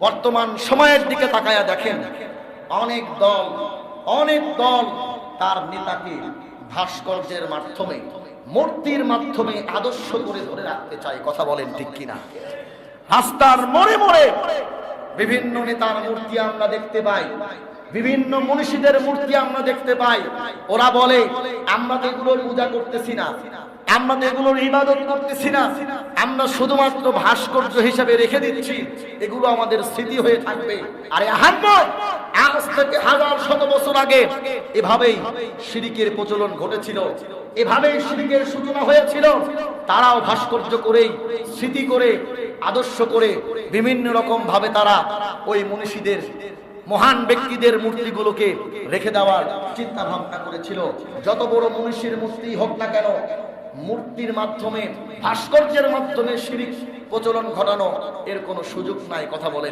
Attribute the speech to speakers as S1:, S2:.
S1: বর্তমান সময়ের দিকে তাকায়া দেখেন, অনেক দল তার নেতাকে ভাস্কর্যের মাধ্যমে, মূর্তির মাধ্যমে আদর্শ করে ধরে রাখতে চায়। কথা বলেন ঠিক কিনা? রাস্তার মোড়ে মোড়ে বিভিন্ন নেতার মূর্তি আমরা দেখতে পাই, বিভিন্ন মনীষীদের মূর্তি আমরা দেখতে পাই। ওরা বলে আমরা তো এগুলোর পূজা করতেছি না, আমরা তো এগুলোর ইবাদত করতেছি না, আমরা শুধুমাত্র ভাস্কর্য হিসেবে রেখে দিচ্ছি, এগুলো আমাদের স্মৃতি হয়ে থাকবে। আরে আহাম্মদ, আজ থেকে হাজার শত বছর আগে এভাবেই শিরকের প্রচলন ঘটেছিল, এভাবেই শিরকের সূচনা হয়েছিল। তারাও ভাস্কর্য করেই, স্মৃতি করে, আদর্শ করে বিভিন্ন রকম ভাবে তারা ওই মনীষীদের, মহান ব্যক্তিদের মূর্তিগুলোকে রেখে দেওয়ার চিন্তা ভাবনা করেছিল। যত বড় মনীষীর মূর্তি হোক না কেন, মূর্তির মাধ্যমে, ভাস্কর্যের মাধ্যমে শিরক প্রচলন ঘটানো এর কোনো সুযোগ নাই। কথা বলেন।